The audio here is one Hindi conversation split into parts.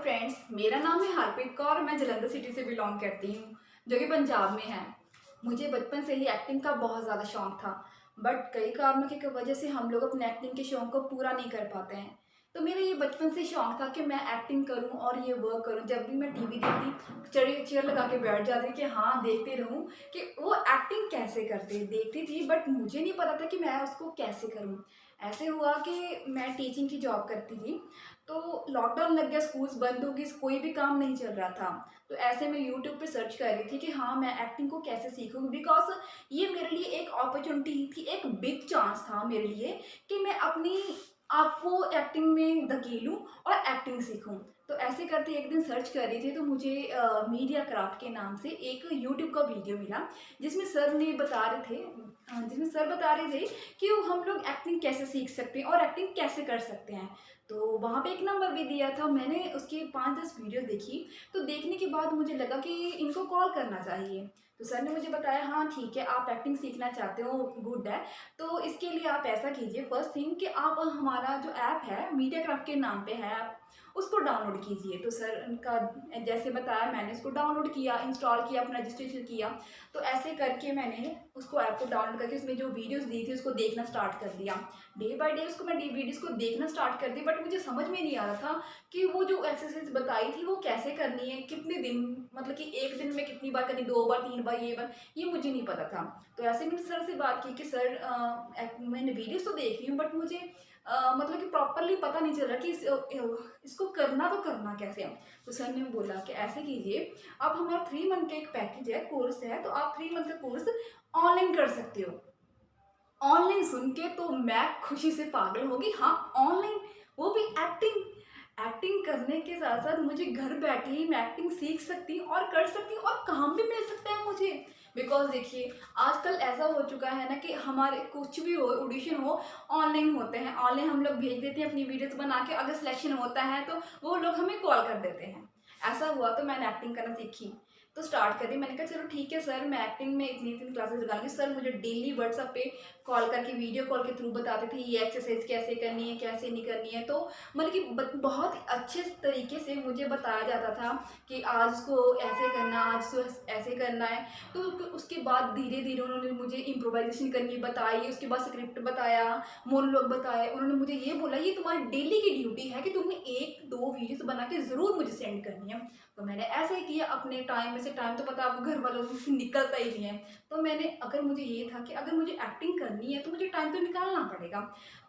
फ्रेंड्स, मेरा नाम है हरप्रीत कौर। मैं जलंधर सिटी से बिलोंग करती हूँ, जो कि पंजाब में है। मुझे बचपन से ही एक्टिंग का बहुत ज़्यादा शौक था, बट कई कारणों की वजह से हम लोग अपने एक्टिंग के शौक को पूरा नहीं कर पाते हैं। तो मेरा ये बचपन से शौक था कि मैं एक्टिंग करूं और ये वर्क करूं। जब भी मैं टीवी देखती, चेयर चेयर लगा के बैठ जाती कि हाँ देखते रहूं कि वो एक्टिंग कैसे करते। देखती थी बट मुझे नहीं पता था कि मैं उसको कैसे करूं। ऐसे हुआ कि मैं टीचिंग की जॉब करती थी, तो लॉकडाउन लग गया, स्कूल्स बंद हो गई, कोई भी काम नहीं चल रहा था। तो ऐसे में यूट्यूब पे सर्च कर रही थी कि हाँ मैं एक्टिंग को कैसे सीखूँ, बिकॉज ये मेरे लिए एक अपॉर्चुनिटी थी, एक बिग चांस था मेरे लिए कि मैं अपनी आप को एक्टिंग में धकेलूँ और एक्टिंग सीखूँ। तो ऐसे करते एक दिन सर्च कर रही थी तो मुझे मीडिया क्राफ्ट के नाम से एक यूट्यूब का वीडियो मिला, जिसमें सर ने बता रहे थे जिसमें सर बता रहे थे कि हम लोग एक्टिंग कैसे सीख सकते हैं और एक्टिंग कैसे कर सकते हैं। तो वहाँ पे एक नंबर भी दिया था। मैंने उसकी 5-10 वीडियो देखी। तो देखने के बाद मुझे लगा कि इनको कॉल करना चाहिए। तो सर ने मुझे बताया हाँ ठीक है, आप एक्टिंग सीखना चाहते हो, गुड है। तो इसके लिए आप ऐसा कीजिए, फर्स्ट थिंग कि आप हमारा जो ऐप है मीडिया क्राफ्ट के नाम पे है, आप उसको डाउनलोड कीजिए। तो सर का जैसे बताया मैंने उसको डाउनलोड किया, इंस्टॉल किया, अपना रजिस्ट्रेशन किया। तो ऐसे करके मैंने उसको ऐप को डाउनलोड करके उसमें जो वीडियोस दी थी उसको देखना स्टार्ट कर दिया। डे बाय डे उसको मैं वीडियोस को देखना स्टार्ट कर दी, बट मुझे समझ में नहीं आ रहा था कि वो जो एक्सरसाइज बताई थी वो कैसे करनी है, कितने दिन, मतलब कि एक दिन में कितनी बार करनी, 2 बार 3 बार, ये मुझे नहीं पता था। तो ऐसे मैंने सर से बात की कि सर मैंने वीडियोस तो देख रही हूँ बट मुझे मतलब कि प्रॉपरली पता नहीं चल रहा कि इसको करना तो करना कैसे है। तो सर ने बोला कि ऐसे कीजिए, आप हमारा 3 मंथ का एक पैकेज है, कोर्स है, तो आप 3 मंथ का कोर्स ऑनलाइन कर सकते हो। ऑनलाइन सुन के तो मैं खुशी से पागल हो गई। हाँ ऑनलाइन, वो भी एक्टिंग। एक्टिंग करने के साथ साथ मुझे घर बैठे ही मैं एक्टिंग सीख सकती हूँ और कर सकती हूँ और काम भी मिल सकता है मुझे। बिकॉज देखिए आजकल ऐसा हो चुका है ना कि हमारे कुछ भी हो, ऑडिशन हो, ऑनलाइन होते हैं। ऑनलाइन हम लोग भेज देते हैं अपनी वीडियोस बना के, अगर सिलेक्शन होता है तो वो लोग हमें कॉल कर देते हैं। ऐसा हुआ तो मैंने एक्टिंग करना सीखी। तो स्टार्ट कर दी। मैंने कहा चलो ठीक है सर, मैं एक्टिंग में इतनी इतनी क्लासेस लगाऊंगी। सर मुझे डेली व्हाट्सएप पे कॉल करके, वीडियो कॉल के थ्रू बताते थे ये एक्सरसाइज कैसे करनी है, कैसे नहीं करनी है। तो मतलब कि बहुत अच्छे तरीके से मुझे बताया जाता था कि आज इसको ऐसे करना, आज इसको ऐसे करना है। तो उसके बाद धीरे धीरे उन्होंने मुझे इम्प्रोवाइजेशन करनी बताई, उसके बाद स्क्रिप्ट बताया, मोनोलॉग बताए। उन्होंने मुझे ये बोला ये तुम्हारी डेली की ड्यूटी है कि तुमने 1-2 वीडियोस बना के ज़रूर मुझे सेंड करनी है। तो मैंने ऐसे ही किया। अपने टाइम में से, टाइम तो पता आपको घर वालों से निकलता ही नहीं है। तो मैंने, अगर मुझे ये था कि अगर मुझे एक्टिंग करनी है तो मुझे टाइम तो निकालना पड़ेगा।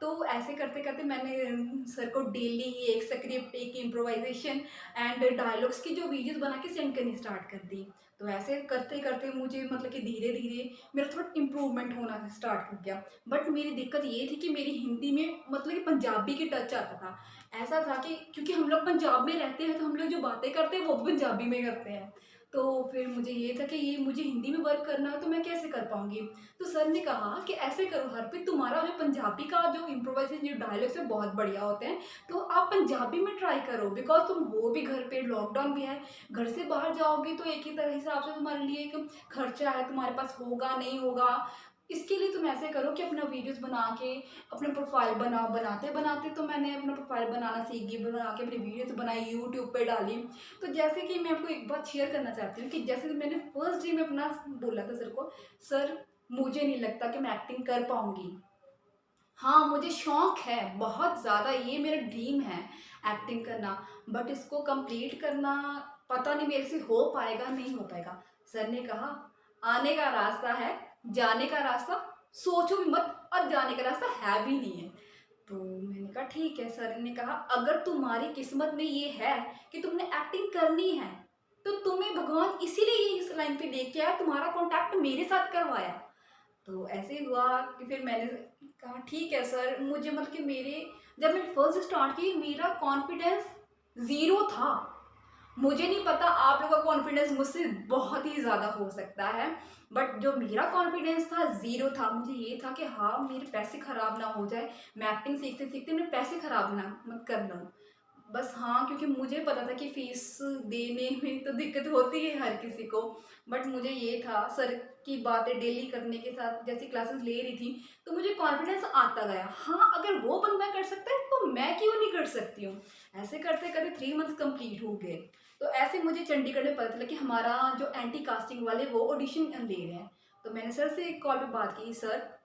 तो ऐसे करते करते मैंने सर को डेली एक स्क्रिप्ट, एक इम्प्रोवाइजेशन एंड डायलॉग्स की जो वीडियोस बना के सेंड करनी स्टार्ट कर दी। तो ऐसे करते करते मुझे मतलब कि धीरे धीरे मेरा थोड़ा इम्प्रूवमेंट होना स्टार्ट हो गया। बट मेरी दिक्कत ये थी कि मेरी हिंदी में मतलब कि पंजाबी की टच आता था। ऐसा था कि क्योंकि हम लोग पंजाब में रहते हैं तो हम लोग जो बातें करते हैं वो भी पंजाबी में करते हैं। तो फिर मुझे ये था कि ये मुझे हिंदी में वर्क करना है तो मैं कैसे कर पाऊंगी। तो सर ने कहा कि ऐसे करो हरप्रीत, तुम्हारा जो पंजाबी का जो इम्प्रोवाइजेशन, जो डायलॉग्स है बहुत बढ़िया होते हैं, तो आप पंजाबी में ट्राई करो। बिकॉज तुम हो भी घर पे, लॉकडाउन भी है, घर से बाहर जाओगे तो एक ही तरह हिसाब से तुम्हारे लिए एक खर्चा है, तुम्हारे पास होगा नहीं होगा। इसके लिए तुम ऐसे करो कि अपना वीडियोस बना के अपना प्रोफाइल बनाते बनाते तो मैंने अपना प्रोफाइल बनाना सीख गई, बना के अपनी वीडियोस बनाई, यूट्यूब पे डाली। तो जैसे कि मैं आपको एक बात शेयर करना चाहती हूँ कि जैसे मैंने फर्स्ट डे में अपना बोला था सर को, सर मुझे नहीं लगता कि मैं एक्टिंग कर पाऊंगी। हाँ मुझे शौक है बहुत ज़्यादा, ये मेरा ड्रीम है एक्टिंग करना, बट इसको कंप्लीट करना पता नहीं मेरे से हो पाएगा नहीं हो पाएगा। सर ने कहा आने का रास्ता है, जाने का रास्ता सोचो भी मत, और जाने का रास्ता है भी नहीं है। तो मैंने कहा ठीक है। सर ने कहा अगर तुम्हारी किस्मत में ये है कि तुमने एक्टिंग करनी है तो तुम्हें भगवान इसीलिए इस लाइन पे लेके आया, तुम्हारा कॉन्टैक्ट मेरे साथ करवाया। तो ऐसे ही हुआ कि फिर मैंने कहा ठीक है सर, मुझे मतलब कि मेरे, जब मैंने फर्स्ट स्टार्ट की मेरा कॉन्फिडेंस ज़ीरो था। मुझे नहीं पता आप लोगों का कॉन्फिडेंस मुझसे बहुत ही ज़्यादा हो सकता है, बट जो मेरा कॉन्फिडेंस था ज़ीरो था। मुझे ये था कि हाँ मेरे पैसे ख़राब ना हो जाए, मैं एक्टिंग सीखते सीखते मेरे पैसे ख़राब ना मत कर लूँ। बस हाँ, क्योंकि मुझे पता था कि फ़ीस देने में तो दिक्कत होती है हर किसी को। बट मुझे ये था सर की बातें डेली करने के साथ, जैसे क्लासेस ले रही थी तो मुझे कॉन्फिडेंस आता गया। हाँ अगर वो बंदा कर सकता है तो वो मैं क्यों नहीं कर सकती हूँ। ऐसे करते करते 3 मंथ्स कंप्लीट हो गए। तो ऐसे मुझे चंडीगढ़ में पता चला कि हमारा जो एंटी कास्टिंग वाले वो ऑडिशन ले रहे हैं। तो मैंने सर से एक कॉल पे बात की, सर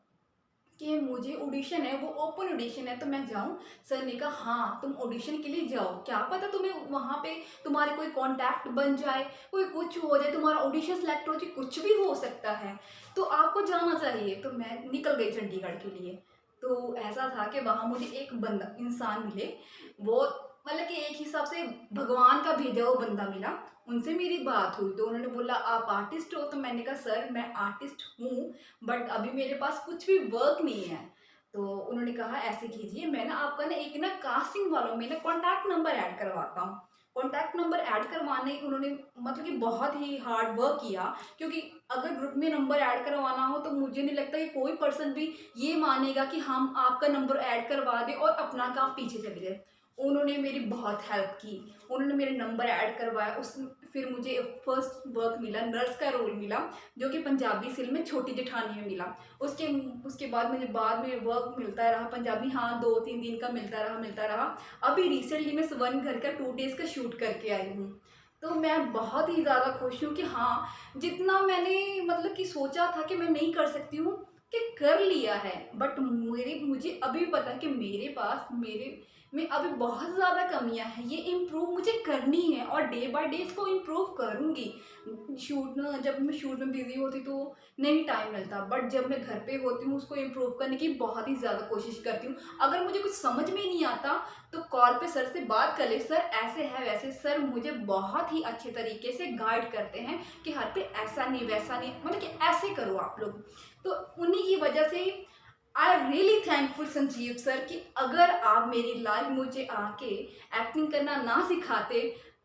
कि मुझे ऑडिशन है, वो ओपन ऑडिशन है, तो मैं जाऊँ? सर ने कहा हाँ, तुम ऑडिशन के लिए जाओ, क्या पता तुम्हें वहाँ पे तुम्हारे कोई कॉन्टैक्ट बन जाए, कोई कुछ हो जाए, तुम्हारा ऑडिशन सेलेक्ट हो जाए, कुछ भी हो सकता है, तो आपको जाना चाहिए। तो मैं निकल गई चंडीगढ़ के लिए। तो ऐसा था कि वहाँ मुझे एक बंदा इंसान मिले, वो मतलब कि एक हिसाब से भगवान का भेजा हुआ बंदा मिला। उनसे मेरी बात हुई तो उन्होंने बोला आप आर्टिस्ट हो? तो मैंने कहा सर मैं आर्टिस्ट हूँ, बट अभी मेरे पास कुछ भी वर्क नहीं है। तो उन्होंने कहा ऐसे कीजिए, मैं ना आपका ना एक ना कास्टिंग वालों में ना कॉन्टैक्ट नंबर ऐड करवाता हूँ। कॉन्टैक्ट नंबर ऐड करवाने उन्होंने मतलब कि बहुत ही हार्ड वर्क किया, क्योंकि अगर ग्रुप में नंबर ऐड करवाना हो तो मुझे नहीं लगता कि कोई पर्सन भी ये मानेगा कि हम आपका नंबर ऐड करवा दें और अपना काम पीछे चले जाए। उन्होंने मेरी बहुत हेल्प की, उन्होंने मेरे नंबर ऐड करवाया। उस फिर मुझे फर्स्ट वर्क मिला, नर्स का रोल मिला, जो कि पंजाबी फिल्म में छोटी जेठानी में मिला। उसके उसके बाद में वर्क मिलता रहा पंजाबी, हाँ 2-3 दिन का मिलता रहा। अभी रिसेंटली मैं वन घर का 2 डेज़ का शूट करके आई हूँ। तो मैं बहुत ही ज़्यादा खुश हूँ कि हाँ, जितना मैंने मतलब कि सोचा था कि मैं नहीं कर सकती हूँ, कि कर लिया है। बट मुझे अभी भी पता है कि मेरे में अभी बहुत ज़्यादा कमियां हैं, ये इम्प्रूव मुझे करनी है और डे बाय डे इसको इम्प्रूव करूँगी। जब मैं शूट में बिज़ी होती तो नहीं टाइम मिलता, बट जब मैं घर पे होती हूँ उसको इम्प्रूव करने की बहुत ही ज़्यादा कोशिश करती हूँ। अगर मुझे कुछ समझ में नहीं आता तो कॉल पे सर से बात कर ले, सर ऐसे है वैसे। सर मुझे बहुत ही अच्छे तरीके से गाइड करते हैं कि हर पे ऐसा नहीं वैसा नहीं, मतलब कि ऐसे करो आप लोग। तो उन्हीं की वजह से आई रियली थैंकफुल संजीव सर कि अगर आप मेरी लाइफ मुझे आके एक्टिंग करना ना सिखाते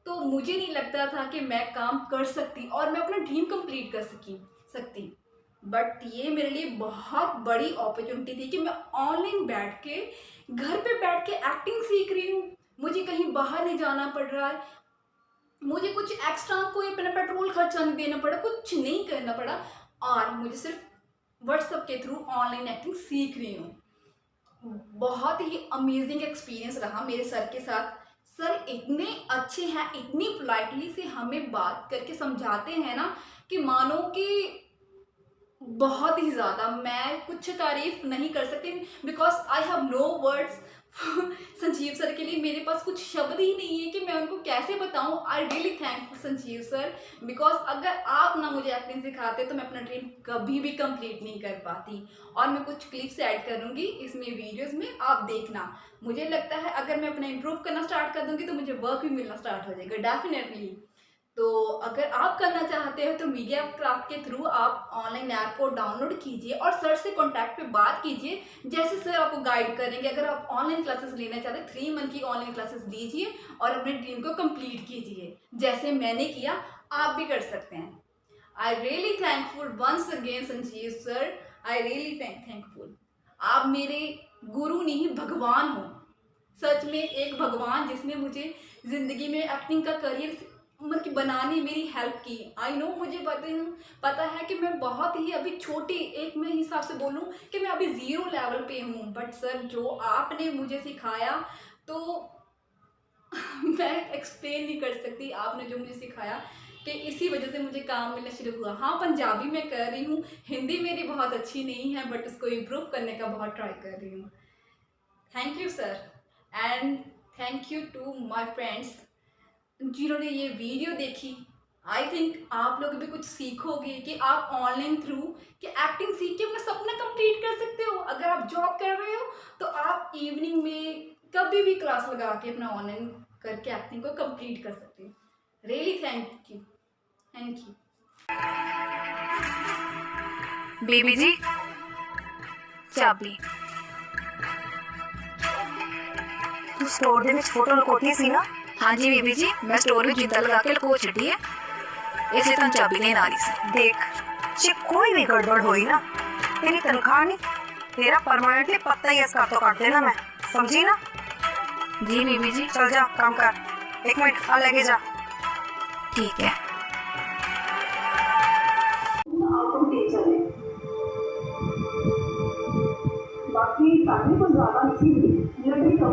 तो मुझे नहीं लगता था कि मैं काम कर सकती और मैं अपना ड्रीम कंप्लीट कर सकती। बट ये मेरे लिए बहुत बड़ी अपॉर्चुनिटी थी कि मैं ऑनलाइन बैठ के घर पे बैठ के एक्टिंग सीख रही हूँ। मुझे कहीं बाहर नहीं जाना पड़ रहा है, मुझे कुछ एक्स्ट्रा कोई अपना पेट्रोल खर्चा नहीं देना पड़ा, कुछ नहीं करना पड़ा, और मुझे सिर्फ व्हाट्सएप के थ्रू ऑनलाइन एक्टिंग सीख रही हूँ। बहुत ही अमेजिंग एक्सपीरियंस रहा मेरे सर के साथ। सर इतने अच्छे हैं, इतनी पोलाइटली से हमें बात करके समझाते हैं ना कि मानो कि बहुत ही ज़्यादा मैं कुछ तारीफ नहीं कर सकती, because I have no words. Sanjeev sir के लिए मेरे पास कुछ शब्द ही नहीं है कि मैं उनको कैसे बताऊं। आई really thankful Sanjeev sir, because अगर आप ना मुझे एक्टिंग सिखाते तो मैं अपना ड्रीम कभी भी कंप्लीट नहीं कर पाती। और मैं कुछ क्लिप्स ऐड करूंगी इसमें वीडियोस में, आप देखना। मुझे लगता है अगर मैं अपना इम्प्रूव करना स्टार्ट कर दूंगी तो मुझे वर्क भी मिलना स्टार्ट हो जाएगा डेफिनेटली। तो अगर आप करना चाहते हो तो मीडिया क्राफ्ट के थ्रू आप ऑनलाइन ऐप को डाउनलोड कीजिए और सर से कॉन्टैक्ट पे बात कीजिए, जैसे सर आपको गाइड करेंगे। अगर आप ऑनलाइन क्लासेस लेना चाहते हैं 3 मंथ की ऑनलाइन क्लासेस लीजिए और अपने ड्रीम को कंप्लीट कीजिए, जैसे मैंने किया आप भी कर सकते हैं। I really thankful once again Sanjeev sir, I really thankful. आप मेरे गुरु नहीं भगवान हो, सच में एक भगवान जिसने मुझे ज़िंदगी में एक्टिंग का करियर मतलब कि बनाने मेरी हेल्प की। आई नो, मुझे पता है कि मैं बहुत ही अभी छोटी, एक मैं हिसाब से बोलूँ कि मैं अभी 0 लेवल पे हूँ, बट सर जो आपने मुझे सिखाया तो मैं एक्सप्लेन नहीं कर सकती। आपने जो मुझे सिखाया कि इसी वजह से मुझे काम मिलना शुरू हुआ। हाँ पंजाबी मैं कर रही हूँ, हिंदी मेरी बहुत अच्छी नहीं है, बट उसको इम्प्रूव करने का बहुत ट्राई कर रही हूँ। Thank you sir, and thank you to my friends जिन्होंने ये वीडियो देखी। आई थिंक आप लोग भी कुछ सीखोगे कि आप ऑनलाइन थ्रू कि एक्टिंग सीख के अपना सपना कंप्लीट कर सकते हो। अगर आप जॉब कर रहे हो तो आप इवनिंग में कभी भी क्लास लगा के अपना ऑनलाइन करके एक्टिंग को कंप्लीट कर सकते हो। Really thank you, thank you. Baby जी चाबी तू स्टोर ਦੇ ਵਿੱਚ ਫੋਟੋ ਲੁਕੋਤੀ ਸੀ ਨਾ? हाँ जी बेबी जी, मैं स्टोर में जिंदा लगा के लुको छड़ी है, इसलिए तुम चाबी लेने आ रही सी। देख जे कोई भी गड़बड़ हुई ना, तेरी तनख्वाह नहीं तेरा परमानेंटली पत्ता ही इस घर तो काट देना, मैं समझी ना? जी बेबी जी। चल जा काम कर, 1 मिनट आ लेके जा। ठीक है। बाकी सामने कुछ ज़्यादा नहीं